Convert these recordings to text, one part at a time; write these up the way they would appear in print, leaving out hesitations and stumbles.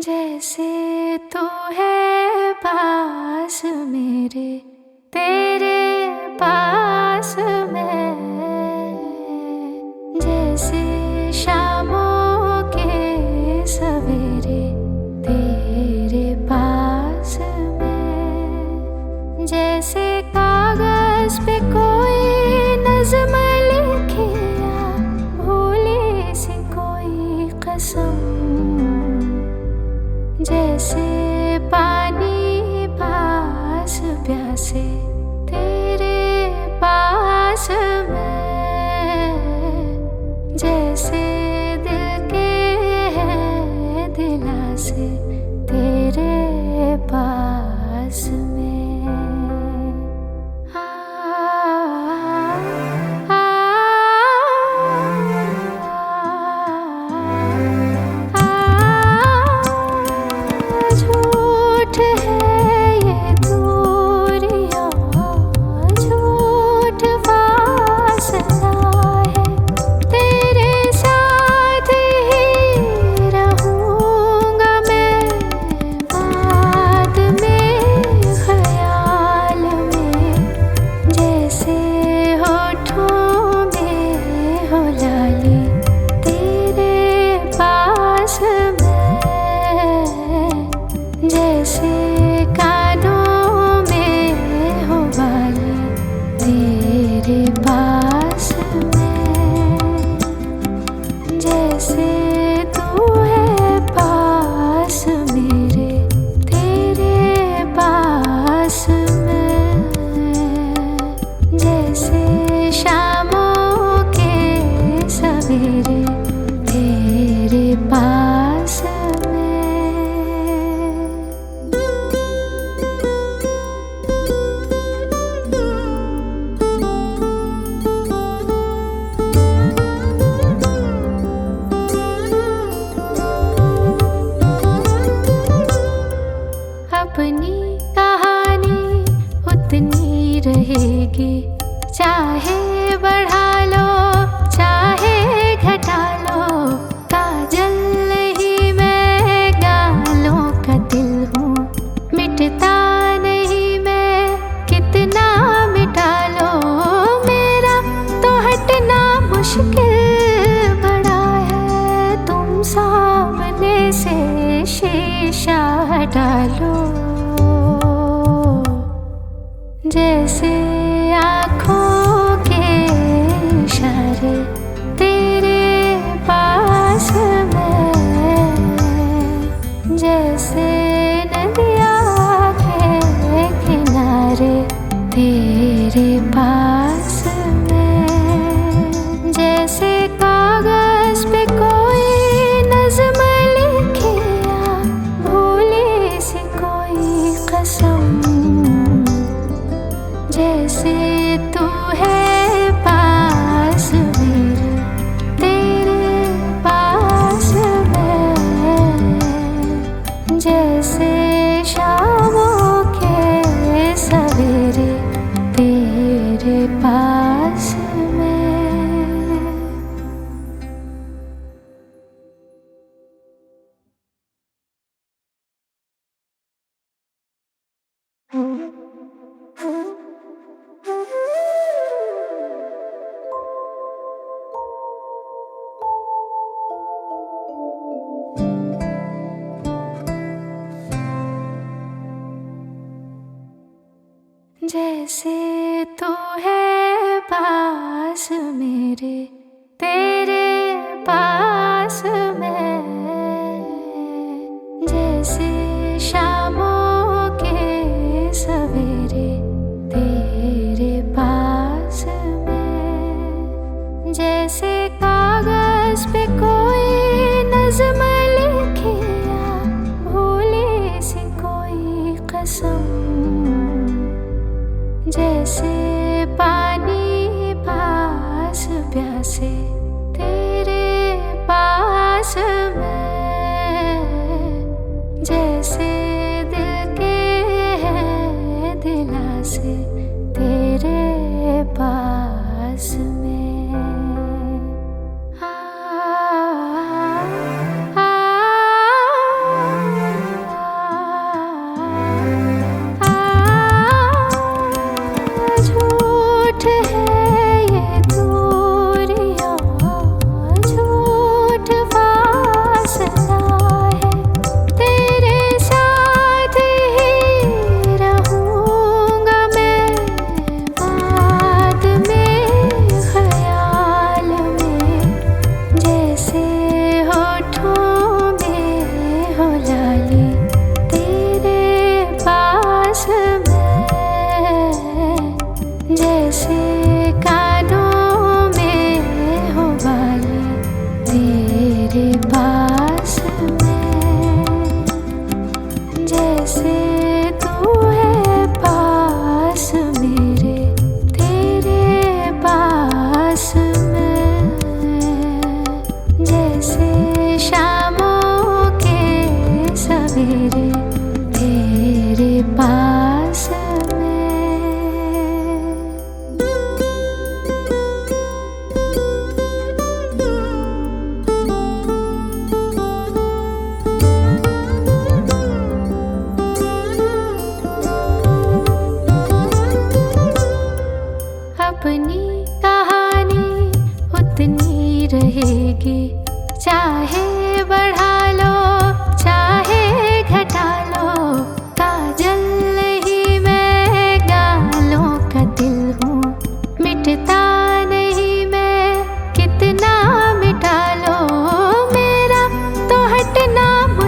जैसे तू है पास मेरे, तेरे पास मैं, जैसे शामों के सवेरे तेरे पास मैं, जैसे कागज पे कोई नज़्म लिखे या भूली सी कोई कसम, जैसे पानी पास प्यासे तेरे पास मैं, जैसे दिल के हैं दिलासे तेरे पास में। अपनी कहानी उतनी रहेगी, चाहे बढ़ा लो चाहे घटा लो, काजल नहीं मैं गालों का दिल हूँ, मिटता नहीं मैं कितना मिटा लो, मेरा तो हटना मुश्किल बड़ा है, तुम सामने से शीशा हटा लो, जैसे आँखों के इशारे तेरे पास मैं, जैसे नदिया के किनारे तेरे पास मैं, जैसे कागज पे कोई नज़्म लिखे या भूली सी कोई कसम, जैसे तू है पास मेरे, तेरे पास मैं, जैसे शामों के सवेरे तेरे पास मैं। जैसे तू है पास मेरे, तेरे पास मैं, जैसे शामों के सवेरे तेरे पास मैं, जैसे कागज पे कोई नज़्म लिखे या भूली सी कोई कसम, जैसे पानी पास प्यासे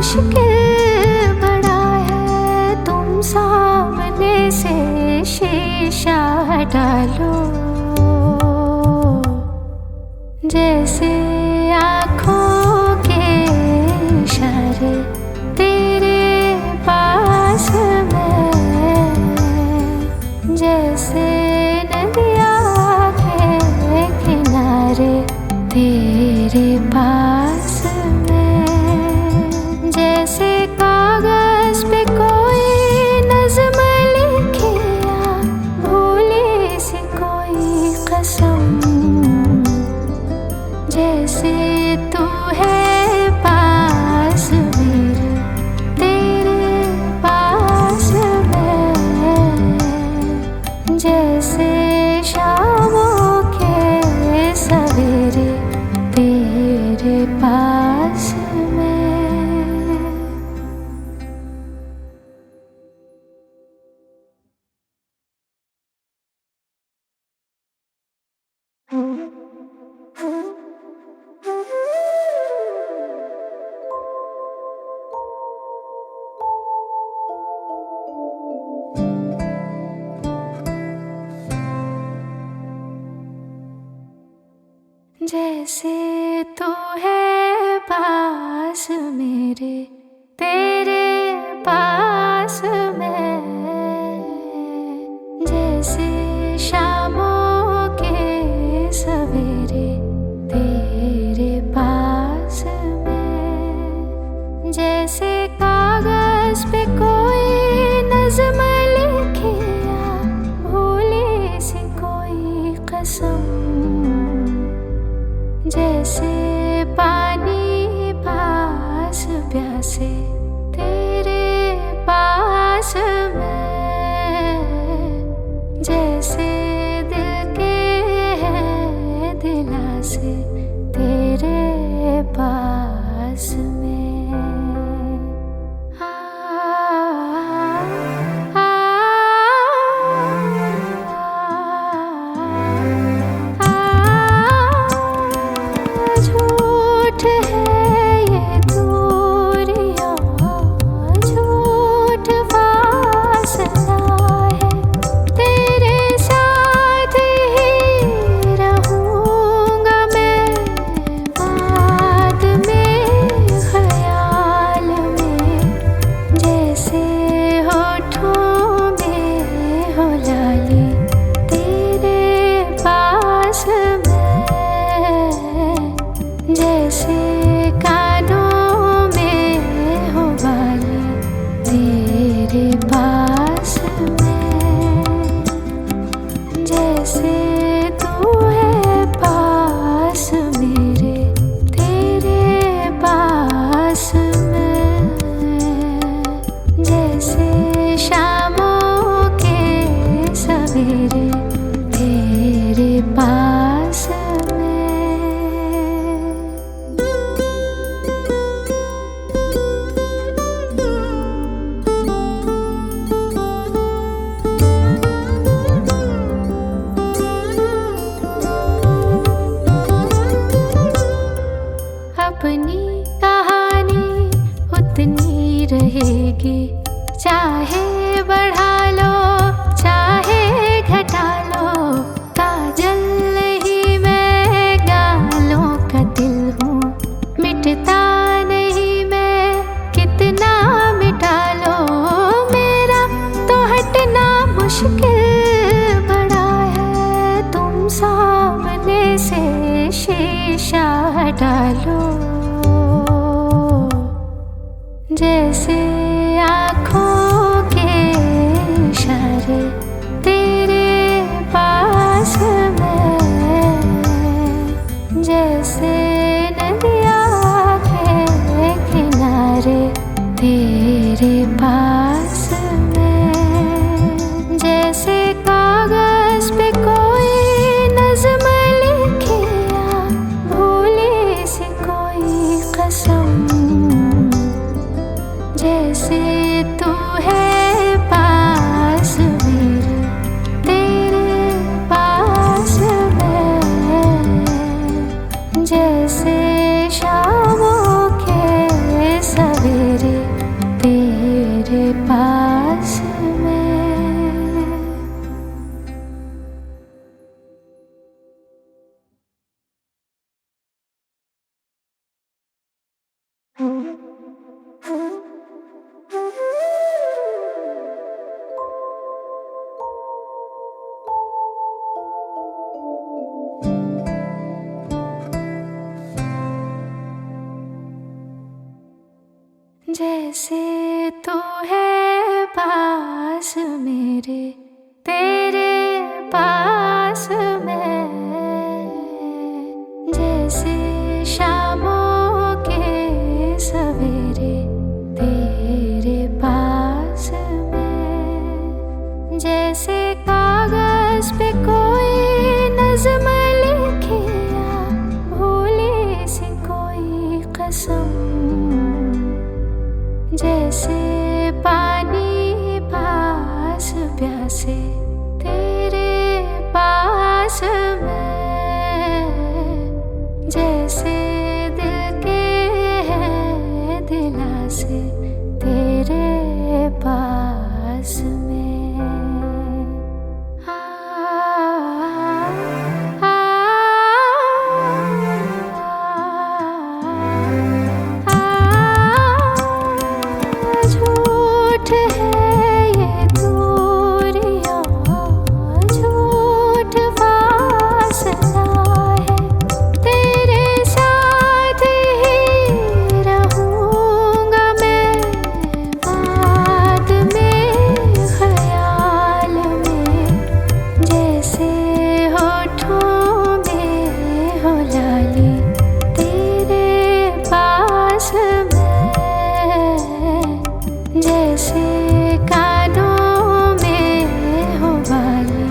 मुश्किल बड़ा है, तुम सामने से शीशा डालो। जैसे आँखों के इशारे तेरे पास मैं, जैसे नदिया के किनारे तेरे पास मैं, जैसे कागज पे कोई नज़्म लिखे या भूली सी कोई कसम, जैसे तू है पास मेरे तेरे पास मैं, जैसे शामों के सवेरे तेरे पास मैं। जैसे तू है पास मेरे तेरे पास मैं, जैसे शामों के सवेरे तेरे पास मैं, जैसे कागज पे कोई नज़्म लिखे या भूली सी कोई कसम, जैसे पानी पास प्यासे तेरे पास मैं, जैसे दिल के हैं दिलासे तेरे पास में। झूठ है ये दूरियां, झूठ फासला है, तेरे साथ ही रहूंगा मैं बाद में ख्याल में, जैसे होठों में हो लाली तेरे पास मैं, जैसे कानों में हो वाली तेरे पास मैं, जैसे तू है पास मेरे तेरे पास मैं, जैसे शामों के सवेरे तेरे पास मैं। अपनी कहानी उतनी रहेगी, चाहे बढ़ा लो चाहे घटा लो, काजल ही मैं गालों का दिल हूँ, मिटता नहीं मैं कितना मिटा लो, मेरा तो हटना मुश्किल बड़ा है, तुम सामने से शीशा डालो। जैसे आँखों के इशारे तेरे पास मैं, जैसे नदिया के किनारे तेरे पास मैं, जैसे कागज पे कोई नज़्म लिखे या भूली सी कोई कसम, जैसे तू है पास मेरे तेरे पास मैं, जैसे शामों के सवेरे जैसे तू है पास मेरे, तेरे पास मैं, जैसे शामों के सवेरे तेरे पास मैं, जैसे कागज पे कोई नज़्म लिखिया भूली सी कोई कसम, जैसे पानी पास प्यासे तेरे पास मैं, जैसे दिल के है दिलासे तेरे पास में। झूठ है ये दूरियां, झूठ फासला है, तेरे साथ ही रहूंगा मैं, बाद में ख्याल में, जैसे होठों में हो लाली तेरे पास मैं, जैसे कानों में हो वाली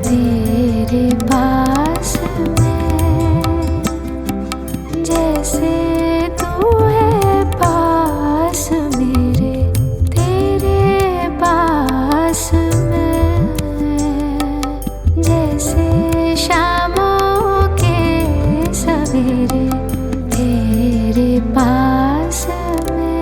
तेरे पास मैं, जैसे तू है पास मेरे, तेरे पास मैं, जैसे शामों के सवेरे तेरे पास मैं।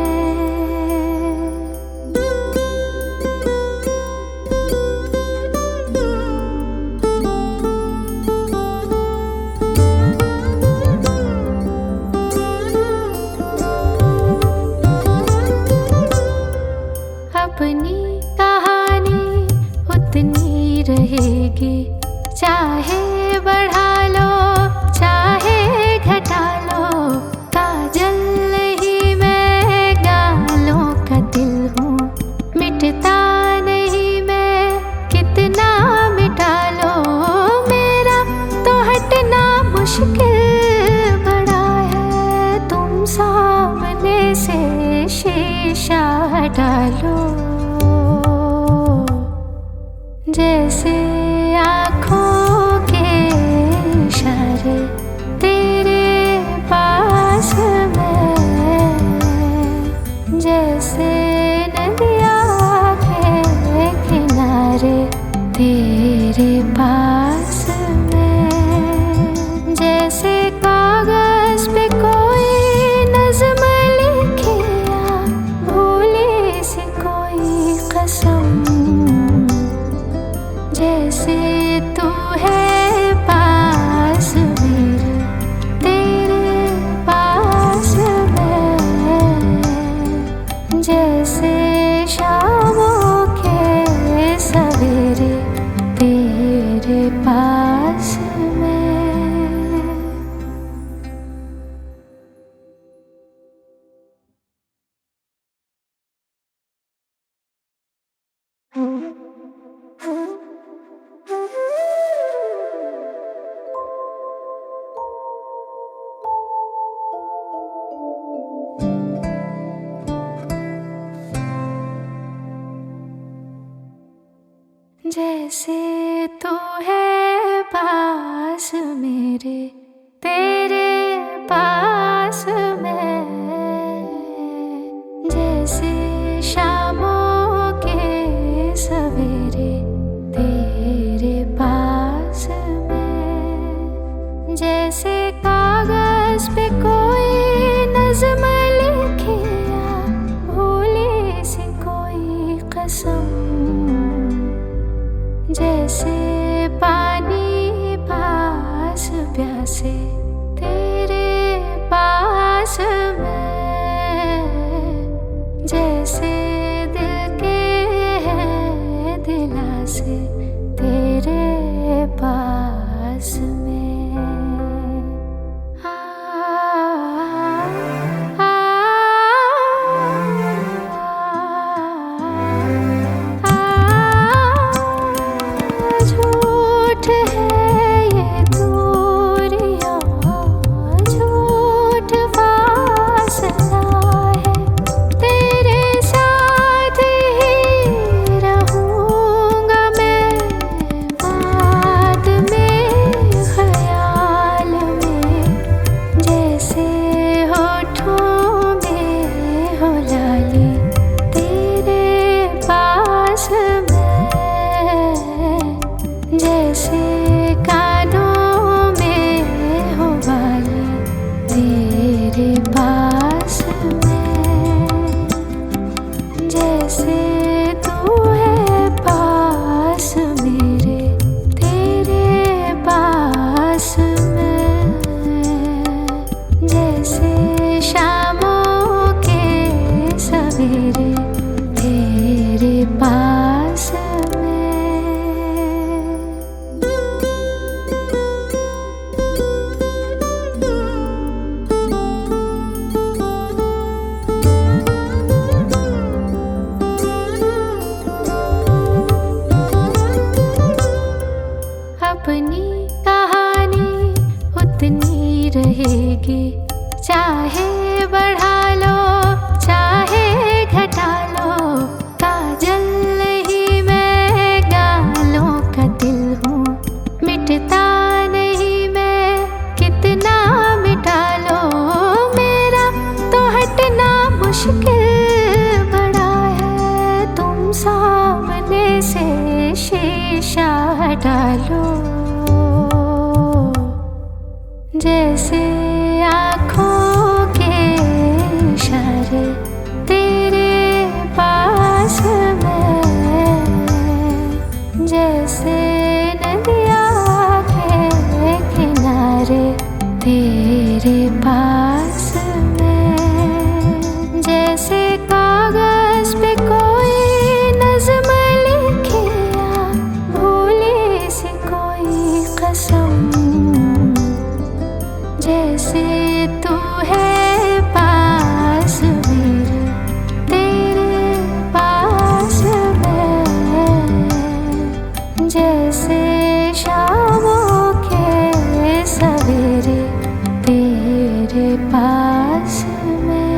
अपनी कहानी उतनी रहेगी, चाहे बढ़ा लो चाहे घटा लो, काजल ही मैं गालों का दिल हूँ, मिटता नहीं मैं कितना मिटा लो, मेरा तो हटना मुश्किल बड़ा है, तुम सामने से शीशा डालो, जैसे आँखों के इशारे तेरे पास मैं, जैसे नदिया के किनारे तेरे पास मैं, जैसे कागज पे कोई नज़्म लिखिया भूली सी कोई कसम, जैसे तू है पास मेरे, तेरे पास मैं, जैसे शामों के सवेरे तेरे पास मैं। जैसे तू है पास मेरे, तेरे पास मैं, जैसे शामों के सवेरे तेरे पास मैं, जैसे कागज पे कोई नज़्म लिखिया भूली सी कोई कसम, जैसे मुश्किल बड़ा है, तुम सामने से शीशा डालो। जैसे आँखों के इशारे तेरे पास मैं, जैसे नदिया के किनारे तेरे पास मैं। जैसे कागज पे कोई नज़्म लिखे या भूली सी कोई कसम, जैसे तू है पास मेरे तेरे पास मैं, जैसे शामों के सवेरे तेरे पास मैं।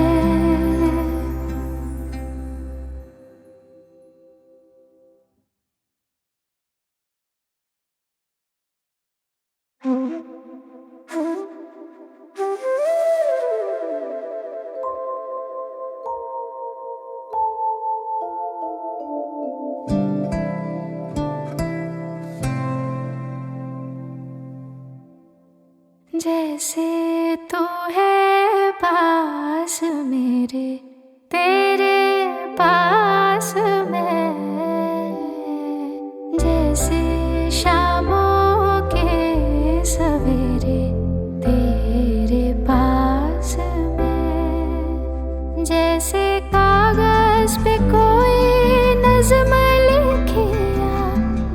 जैसे तू है पास मेरे तेरे पास मैं, जैसे शामों के सवेरे तेरे पास मैं। जैसे कागज पे कोई नज़्म लिखे या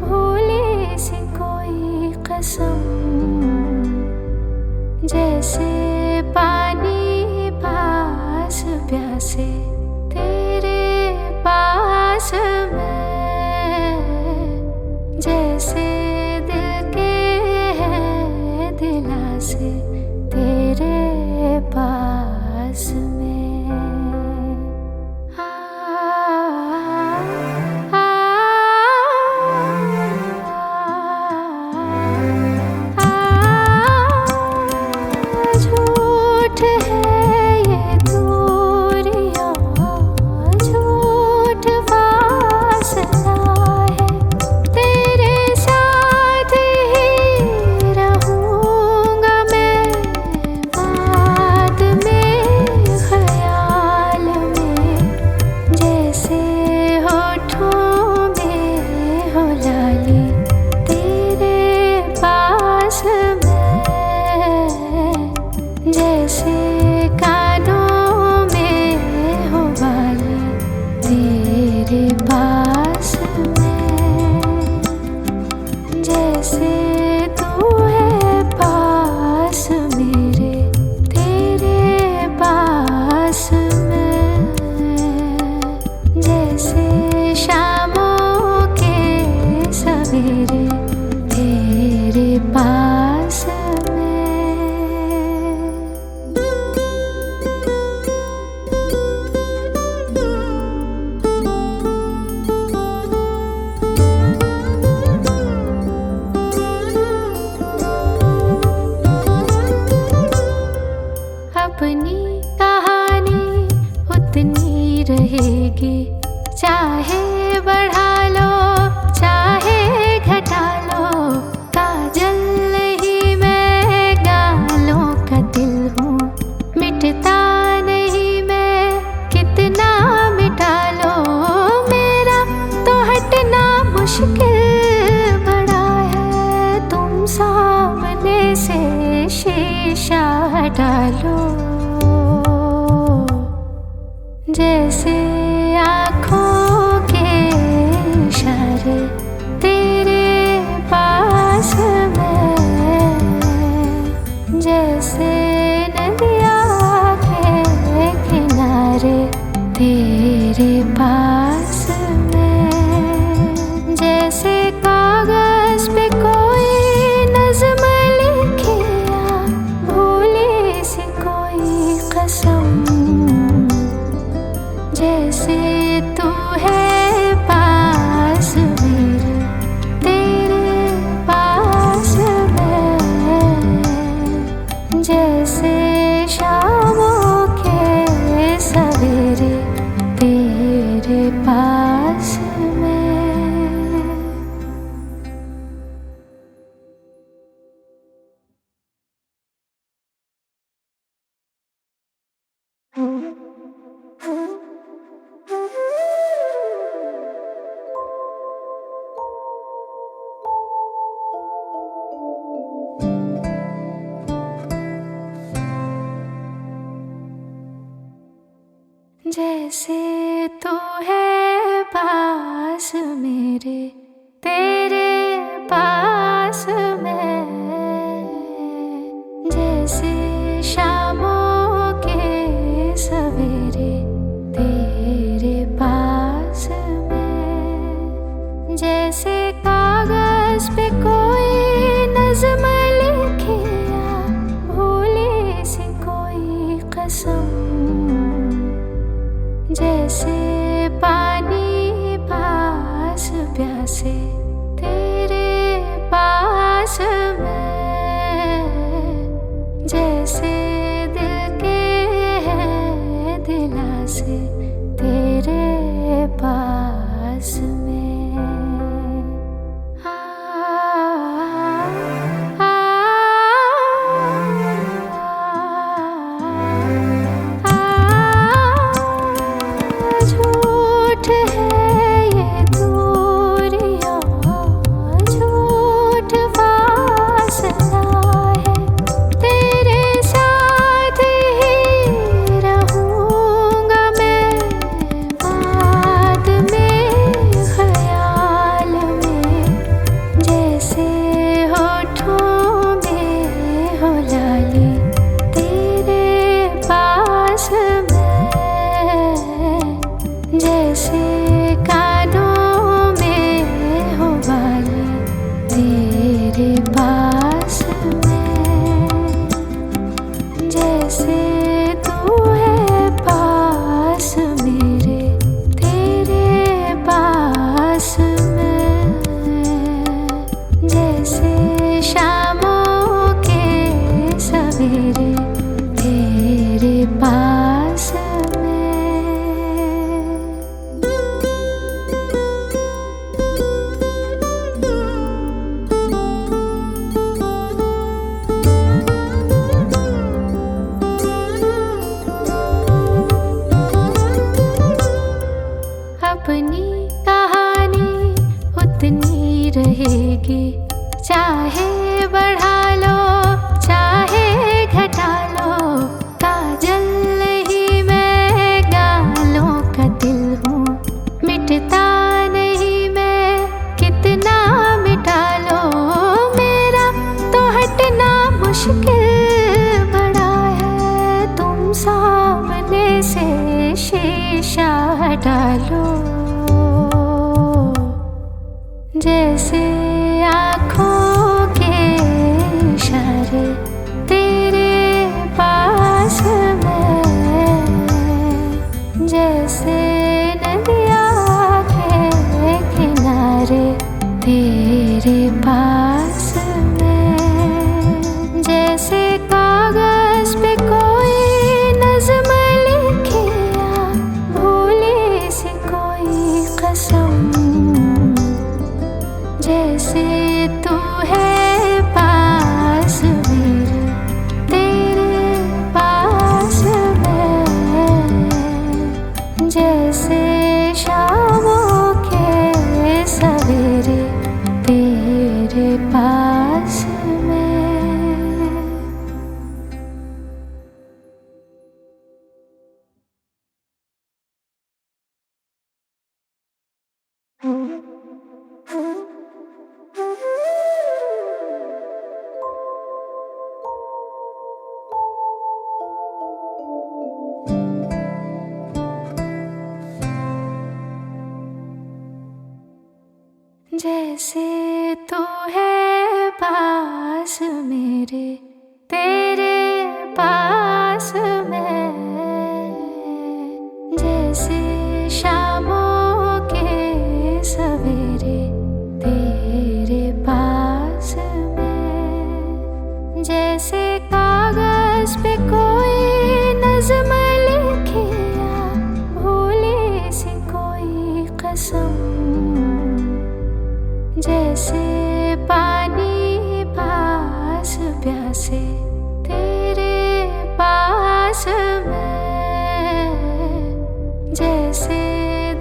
भूली सी कोई कसम, जैसे पानी पास प्यासे तेरे पास मैं, जैसे दिल के हैं दिलासे तेरे पास में। झूठ है ये दूरियां, झूठ फासला है, तेरे साथ ही रहूंगा मैं बाद में ख्याल में, जैसे होठों में हो लाली तेरे पास मैं, जैसे कानों में हो वाली तेरे पास मैं। जैसे तू है पास मेरे तेरे पास मैं, जैसे शामों के सवेरे तेरे पास मैं। अपनी कहानी उतनी रहेगी, चाहे बढ़ा लो चाहे घटा लो, काजल ही मैं गालों का दिल हूँ, मिटता नहीं मैं कितना मिटा लो, मेरा तो हटना मुश्किल बड़ा है, तुम सामने से शीशा डालो। जैसे आँखों के इशारे तेरे पास मैं, जैसे नदिया के किनारे तेरे पास मैं, जैसे कागज पे कोई नज़्म लिखे या भूली सी कोई कसम, जैसे तू है पास मेरे तेरे पास मैं, जैसे शामों के सवेरे तेरे पास मैं। जैसे तू है पास मेरे, तेरे पास मैं, जैसे शामों के सवेरे तेरे पास मैं, जैसे कागज पे कोई नज़्म लिखे या भूली सी कोई कसम, जैसे पानी पास प्यासे तेरे पास मैं, जैसे दिल के हैं दिलासे तेरे पास में। अपनी कहानी उतनी रहेगी, चाहे बढ़ा लो चाहे घटा लो, काजल नहीं मैं गालों का दिल हूँ, मिटता नहीं मैं कितना मिटा लो, मेरा तो हटना मुश्किल बड़ा है, तुम सामने से शीशा डालो, जैसे आँखों के इशारे तेरे पास मैं, जैसे नदिया के किनारे तेरे पास मैं, जैसे कागज पे कोई नज़्म लिखे या भूली सी कोई कसम, जैसे तू है पास मेरे, तेरे पास मैं, जैसे शामों के सवेरे तेरे पास मैं। जैसे तू है पास मेरे, तेरे पास मैं, जैसे शामों के सवेरे तेरे पास मैं, जैसे कागज पे कोई नज़्म लिखे या भूली सी कोई जैसे पानी पास प्यासे तेरे पास मैं, जैसे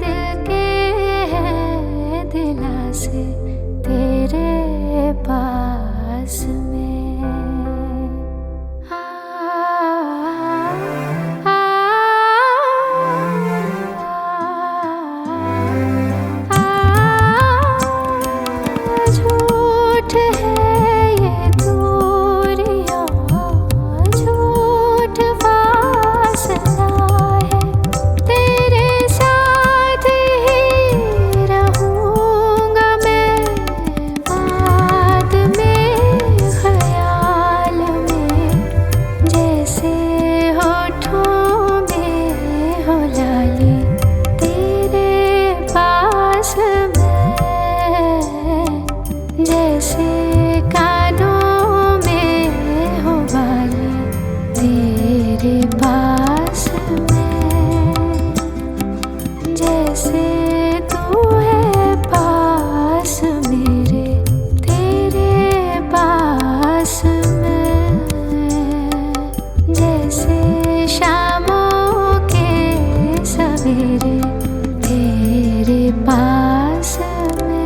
दिल के हैं दिलासे तेरे पास में। झूठ है ये दूरियां, झूठ फासला है, तेरे साथ ही रहूंगा मैं, बाद में ख्याल में, जैसे होठों में हो लाली तेरे पास मैं, जैसे कानों में हो बाली तेरे पास मैं, जैसे तू है पास मेरे तेरे पास मैं, जैसे शामों के सवेरे तेरे पास मैं।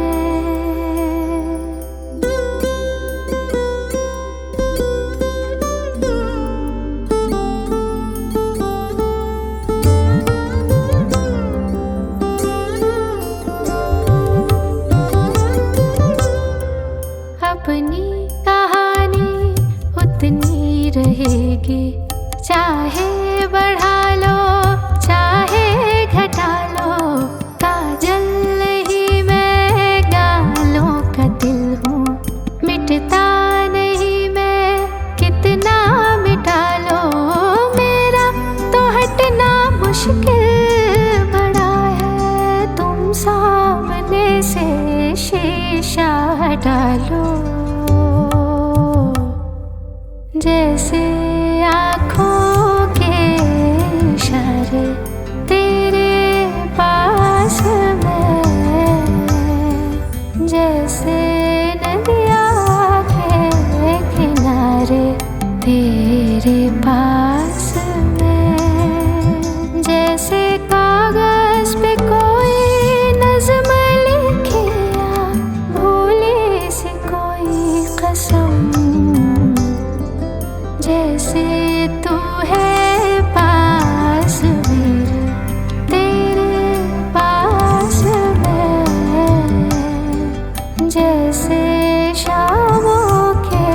अपनी कहानी उतनी रहेगी, चाहे बढ़ा लो चाहे घटा लो, काजल ही मैं गालों का दिल हूँ, मिटता नहीं मैं कितना मिटा लो, मेरा तो हटना मुश्किल बड़ा है, तुम सामने से शीशा हटा लो, जैसे आँखों के इशारे तेरे पास मैं, जैसे नदिया के किनारे तेरे पास मैं, जैसे कागज पे कोई नज़्म लिखे या भूली सी कोई कसम, जैसे तू है पास मेरे तेरे पास मैं, जैसे शामों के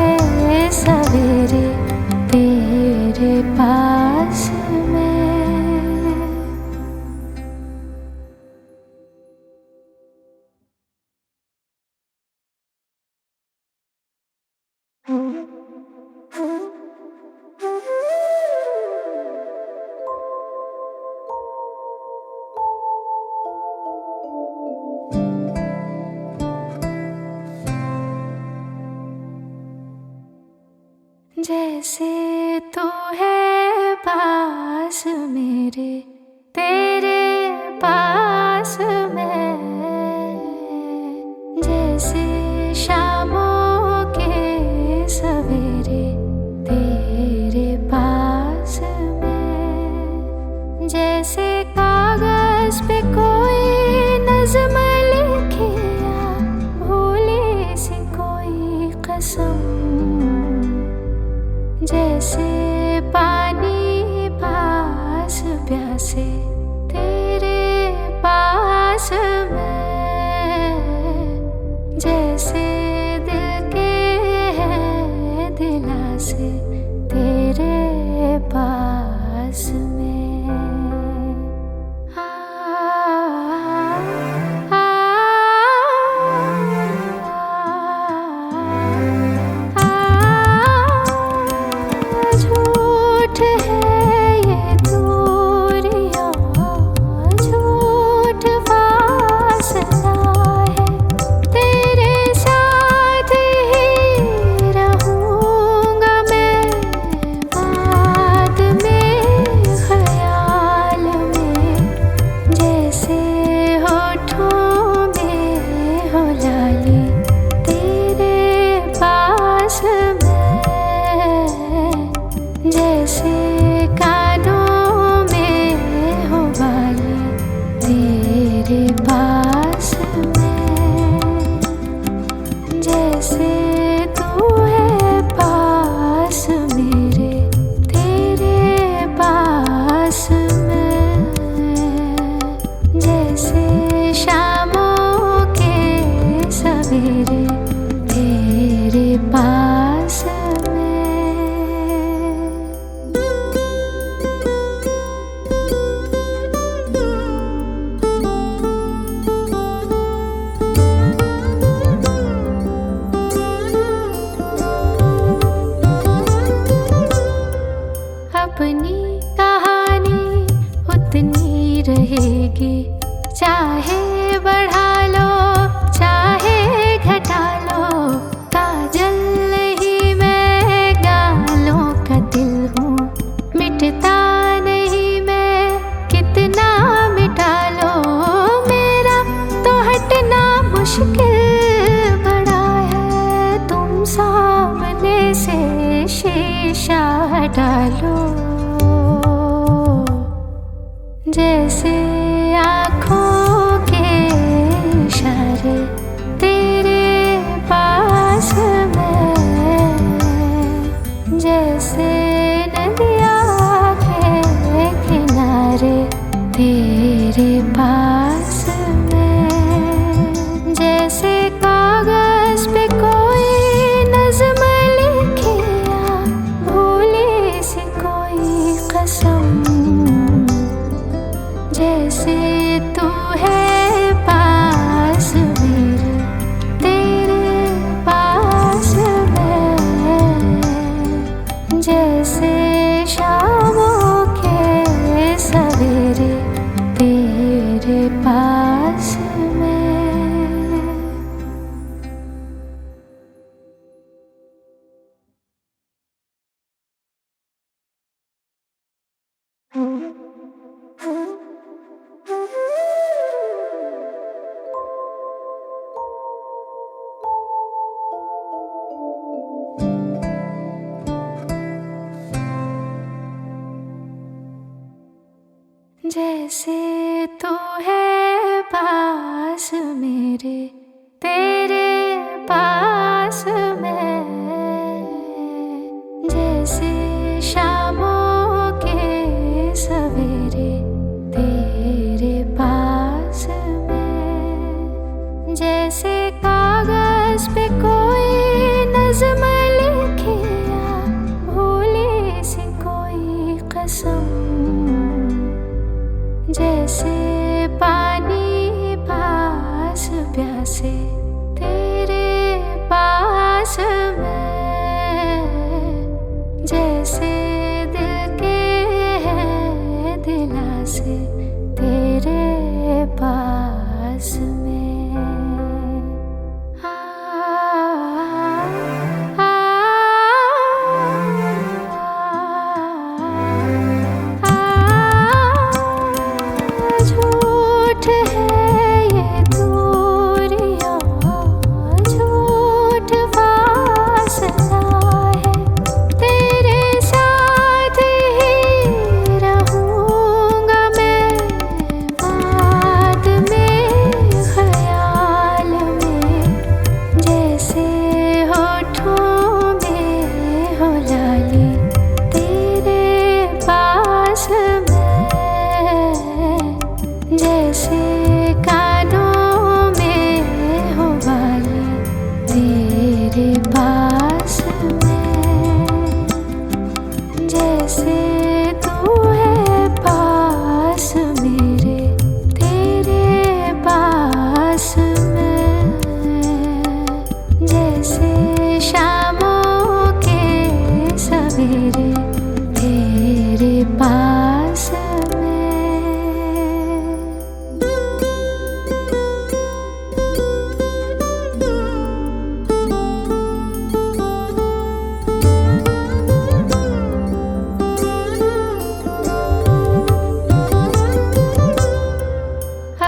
सवेरे तेरे पास मैं। जैसे तू है पास मेरे तेरे पास मैं, जैसे शामों के सवेरे तेरे पास मैं, जैसे कागज पे कोई नज़्म लिखे या भूली सी कोई कसम, जैसे पानी पास प्यासे तेरे पास मैं, जैसे दिल के हैं दिलासे तेरे पास में। झूठ रहेगी। चाहे बढ़ा लो चाहे घटा लो, काजल ही मैं गालों का दिल हूँ। मिटता नहीं मैं कितना मिटा लो, मेरा तो हटना मुश्किल बड़ा है। तुम सामने से शीशा हटा लो। जैसे आँखों के इशारे तेरे पास मैं, जैसे नदिया के किनारे तेरे पास मैं, जैसे कागज पे कोई नज़्म लिखिया भूली सी कोई कसम। जैसे तू है पास मेरे तेरे पास मैं, जैसे शामों के सवेरे तेरे पास मैं। जैसे तू है पास मेरे तेरे पास मैं, जैसे शामों के सवेरे तेरे पास मैं, जैसे कागज पे कोई नज़्म लिखिया भूली सी कोई कसम। जैसे पानी पास प्यासे तेरे पास मैं, जैसे दिल के है दिलासे तेरे पास में।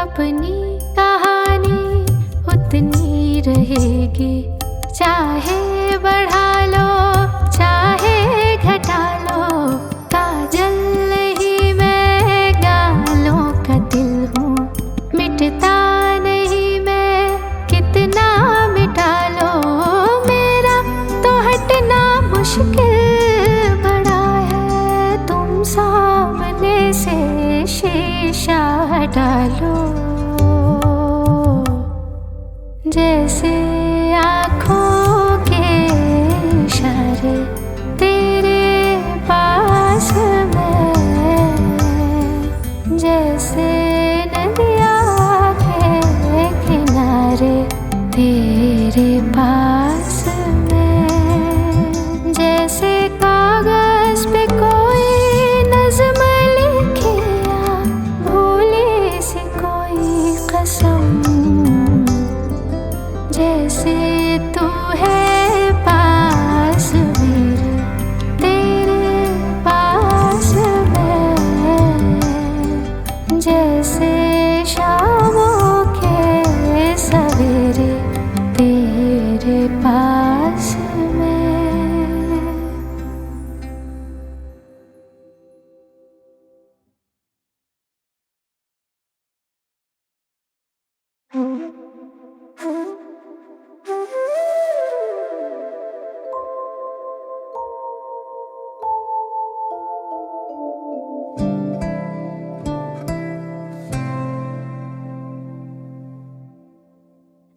अपनी कहानी उतनी रहेगी। चाहे बढ़ा लो चाहे घटा लो, काजल ही मैं गालों का दिल हूँ। मिटता नहीं मैं कितना मिटा लो, मेरा तो हटना मुश्किल बड़ा है। तुम सामने से शीशा हटा लो। जैसे आँखों के इशारे तेरे पास मैं, जैसे नदिया के किनारे तेरे पास मैं, जैसे कागज पे कोई नज़्म लिखिया भूली जैसे शामों के सवेरे तेरे पास में।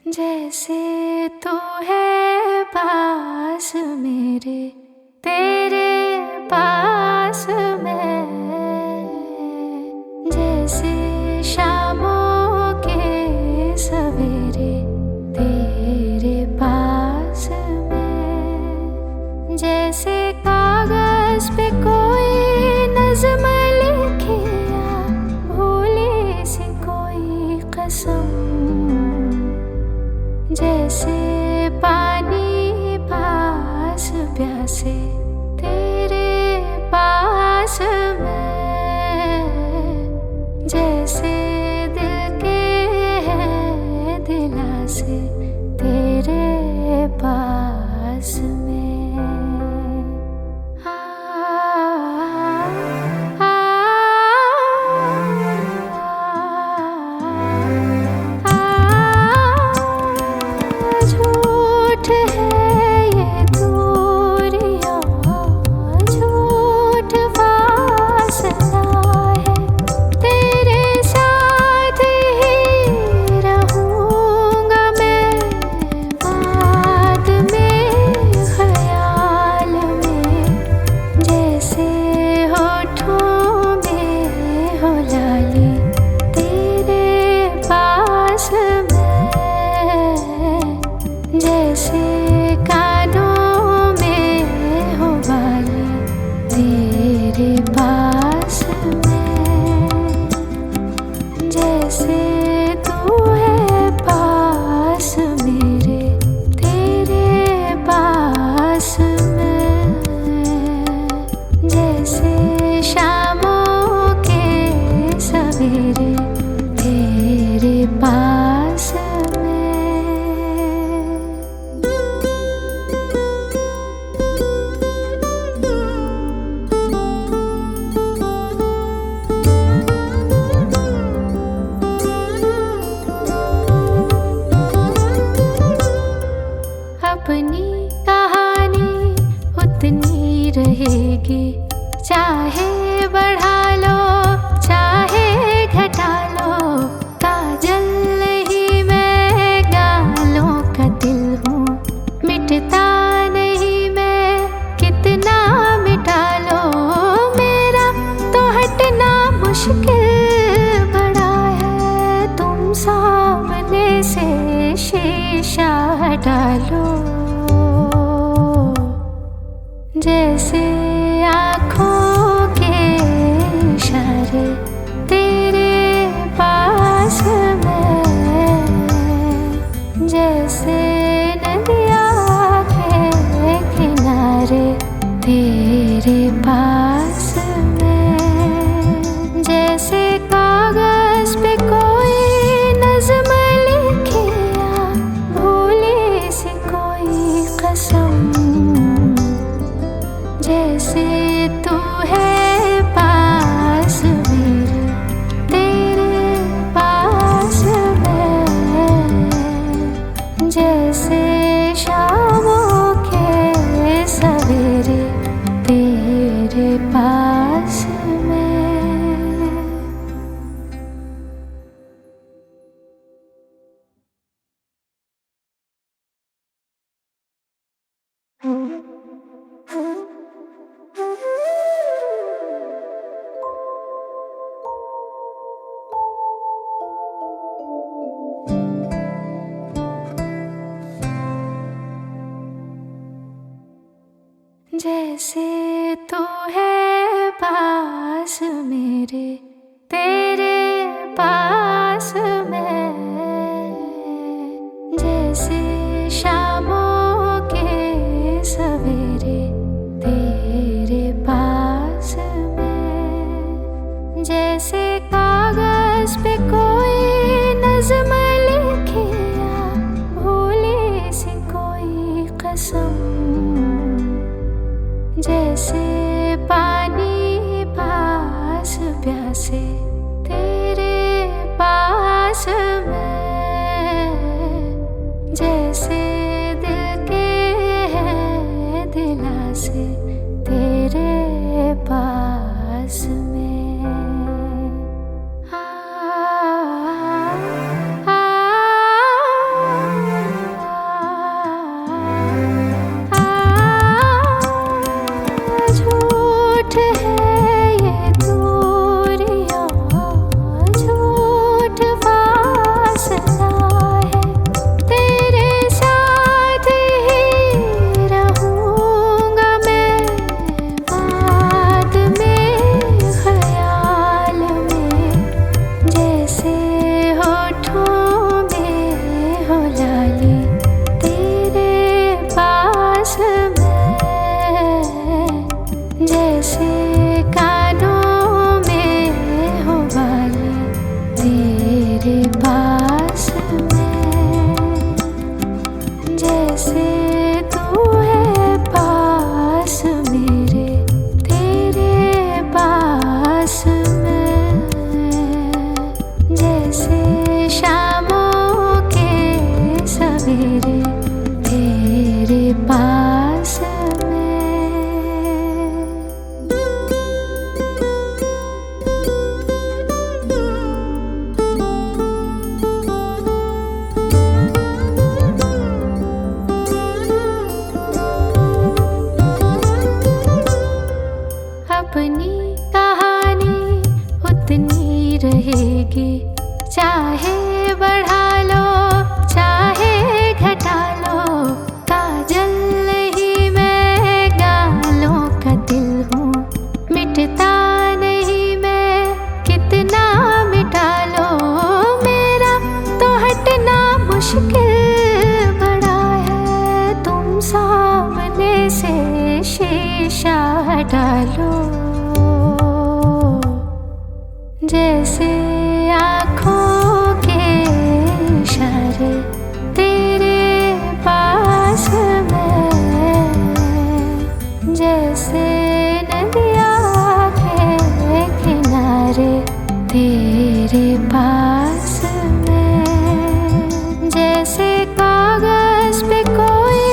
जैसे तू है पास मेरे तेरे पास में, जैसे शामों के सवेरे तेरे पास में, जैसे कागज पे कोई नज़्म लिखे या भूली सी कोई कसम, जैसे पानी पास प्यासे तेरे पास में, जैसे दिल के हैं दिलासे तेरे पास में। अपनी कहानी उतनी रहेगी, चाहे बढ़ा लो चाहे घटा लो, काजल नहीं मैं गालों का दिल हूँ, मिटता नहीं मैं कितना मिटा लो, मेरा तो हटना मुश्किल बड़ा है, तुम सामने से शीशा हटा लो। जैसे आँखों के इशारे तेरे पास में, जैसे नदिया के किनारे तेरे पास में, जैसे कागज पे कोई नज़्म लिखे या भूली सी कोई कसम, जैसे तू है पास मेरे तेरे पास में, जैसे शामों के सवेरे तेरे पास में। जैसे तू है पास मेरे तेरे पास में, जैसे शामों के सवेरे तेरे पास में, जैसे कागज पे तेरे पास मैं, जैसे तू है पास मेरे, तेरे पास मैं, जैसे शामों के सवेरे तेरे पास मैं। अपनी कहानी उतनी रहेगी, चाहे बढ़ा लो चाहे घटा लो, काजल नहीं मैं गालों का दिल हूँ, मिटता नहीं मैं कितना मिटा लो, मेरा तो हटना मुश्किल बड़ा है, तुम सामने से शीशा हटा लो, जैसे आँखों के इशारे तेरे पास मैं, जैसे नदिया के किनारे तेरे पास मैं, जैसे कागज पे कोई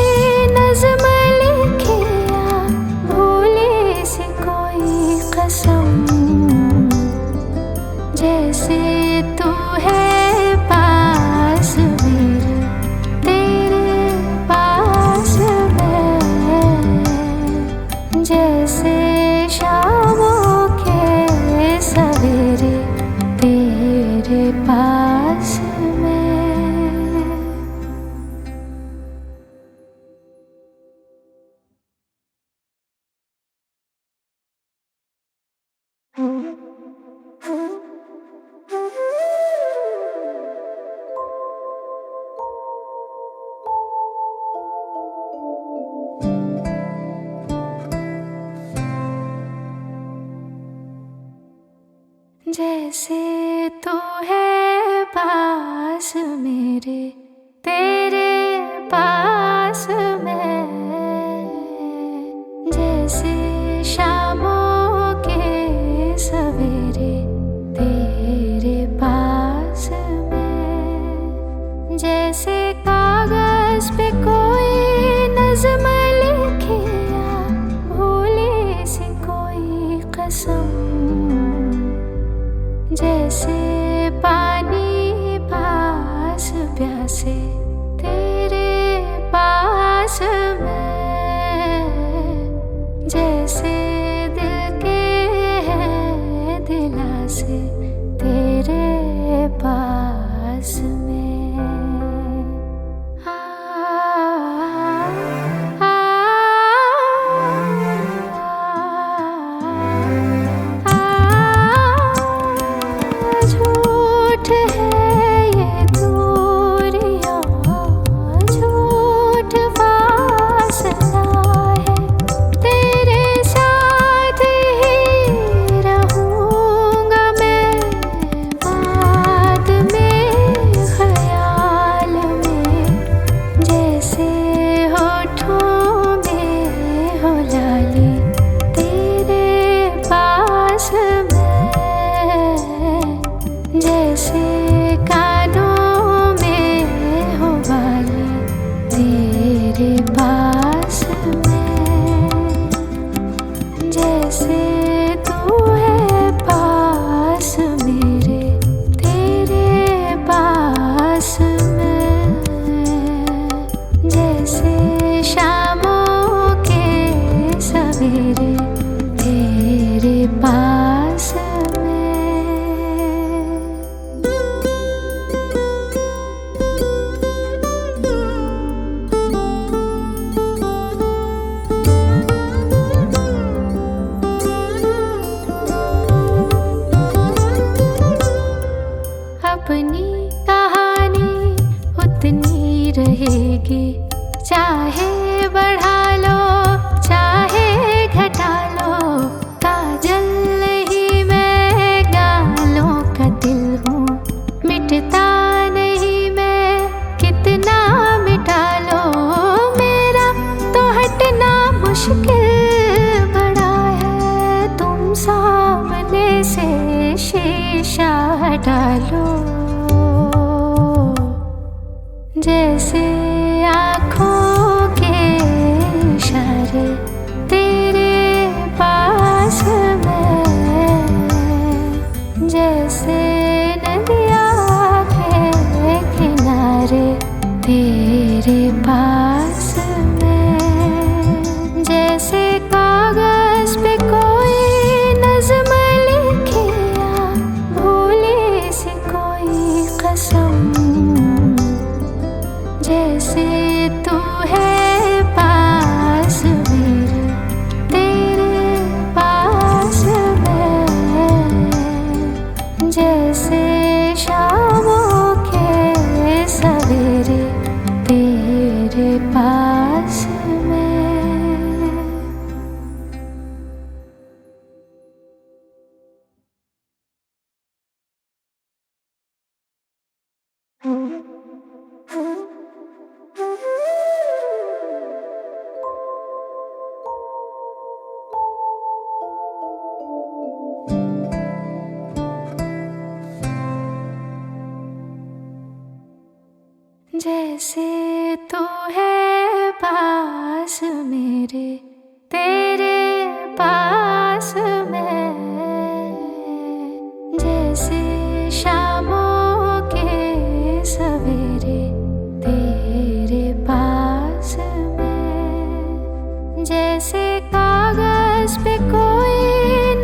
नज़्म लिखे या भूली सी कोई कसम, जैसे तू है पास मेरे, तेरे पास मैं, जैसे शामों के सवेरे तेरे पास मैं। जैसे तू है पास मेरे, तेरे पास मैं, जैसे शामों के सवेरे तेरे पास मैं, जैसे कागज पे कोई नज़्म लिखे या भूली सी कोई कसम, जैसे पानी पास प्यासे तेरे पास मैं, जैसे दिल के हैं दिलासे तेरे पास में। झूठ है ये दूरियां, झूठ फासला है, तेरे साथ ही रहूंगा मैं, बाद में ख्याल में, जैसे होठों में हो लाली तेरे पास मैं, जैसे कानों में हो वाली तेरे पास मैं, जैसे तू है पास मेरे, तेरे पास मैं, जैसे शामों के सवेरे तेरे पास मैं। अपनी कहानी उतनी रहेगी, चाहे बढ़ा लो चाहे घटा लो, काजल नहीं मैं गालों का दिल हूँ, मिट मिटता नहीं मैं कितना मिटा लो मेरा तो हटना मुश्किल बड़ा है। तुम सामने से शीशा हटा लो जैसे आँखों के इशारे तेरे पास मैं, जैसे नदिया के किनारे तेरे पास मैं, जैसे कागज पे कोई नज़्म लिखे या भूली सी कोई कसम, जैसे तू है पास मेरे तेरे पास मैं, जैसे शामों के सवेरे तेरे पास मैं। जैसे तू है पास मेरे तेरे पास मैं, जैसे शामों के सवेरे तेरे पास मैं, जैसे कागज पे कोई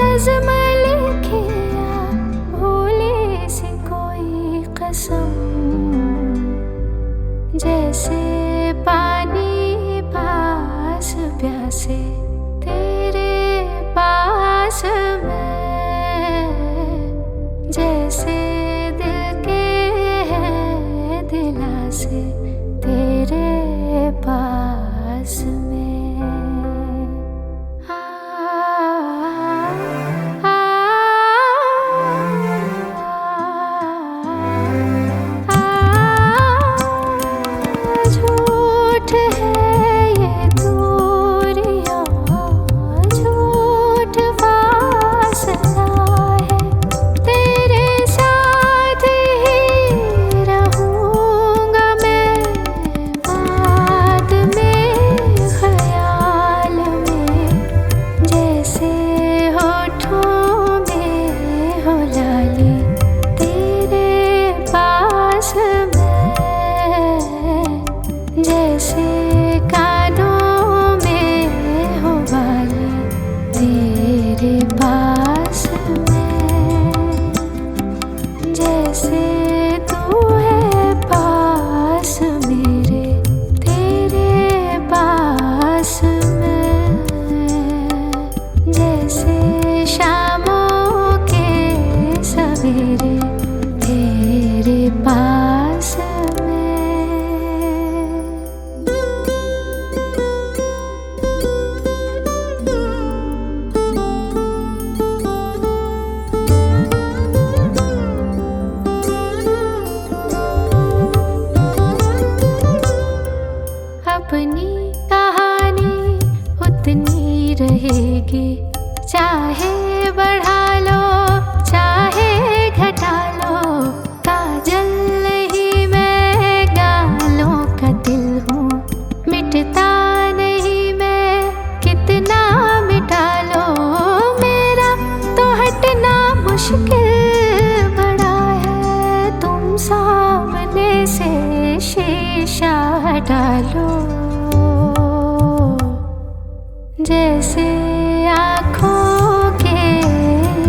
नज़्म लिखे या भूली सी कोई कसम, जैसे पानी पास प्यासे तेरे पास मैं, जैसे दिल के है दिलासे तेरे पास में। झूठ है ये दूरियां, झूठ फासला है, तेरे साथ ही रहूंगा मैं बाद में ख्याल में, जैसे होठों में हो लाली तेरे पास मैं, जैसे कानों में हो वाली तेरे पास मैं, जैसे तू है पास मेरे तेरे पास मैं, जैसे शामों के सवेरे तेरे पास मैं। अपनी कहानी उतनी रहेगी, चाहे बढ़ा लो चाहे घटा लो, काजल ही मैं गालों का दिल हूँ, मिटता नहीं मैं कितना मिटा लो मेरा तो हटना मुश्किल बड़ा है। तुम सामने से शीशा हटा लो जैसे आँखों के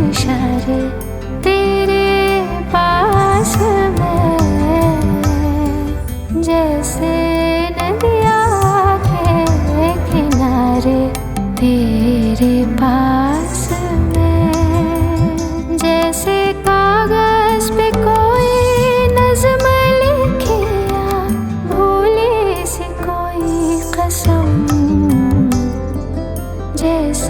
इशारे तेरे पास मैं, जैसे नदिया के किनारे तेरे पास मैं, जैसे कागज पे कोई नज़्म लिखे या भूली सी कोई कसम, जैसे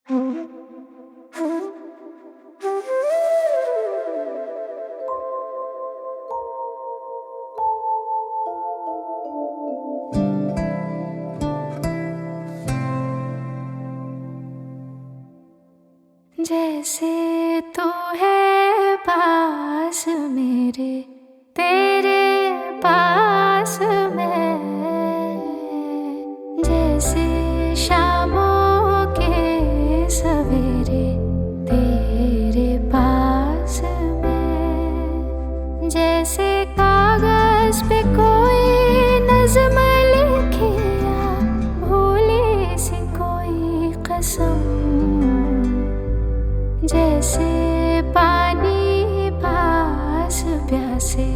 जैसे तू है पास मेरे, तेरे पास मैं, जैसे शामों के सवेरे तेरे पास मैं, जैसे कागज पे कोई नज़्म लिखे या भूली सी कोई कसम, जैसे पानी पास प्यासे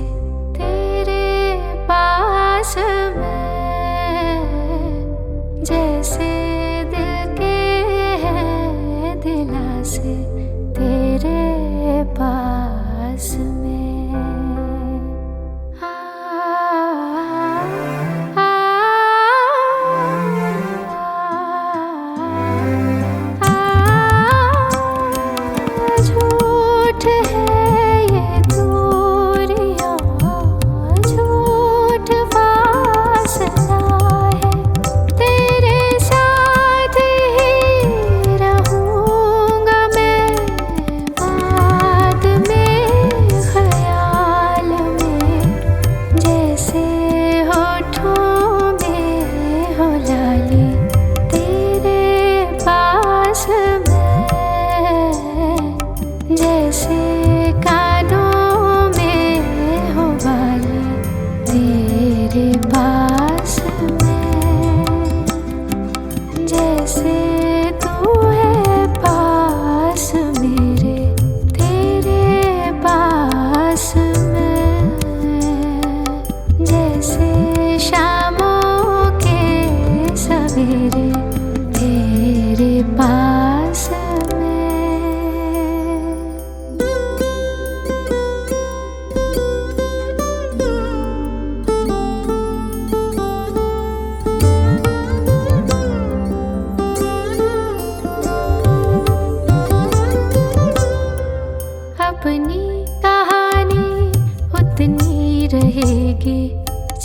तेरे पास मैं, जैसे दिल के हैं दिलासे तेरे पास में। जैसे कानों में हो वाली तेरे पास मैं, जैसे तू है पास मेरे, तेरे पास मैं, जैसे शामों के सवेरे तेरे पास मैं। अपनी कहानी उतनी रहेगी,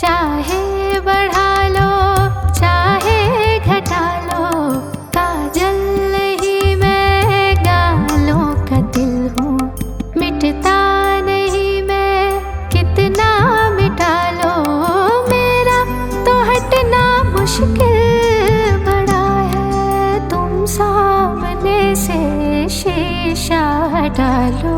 चाहे बढ़ा लो चाहे घटा लो, काजल नहीं मैं गालों का दिल हूँ, मिटता नहीं मैं कितना मिटा लो, मेरा तो हटना मुश्किल बड़ा है, तुम सामने से शीशा हटा लो।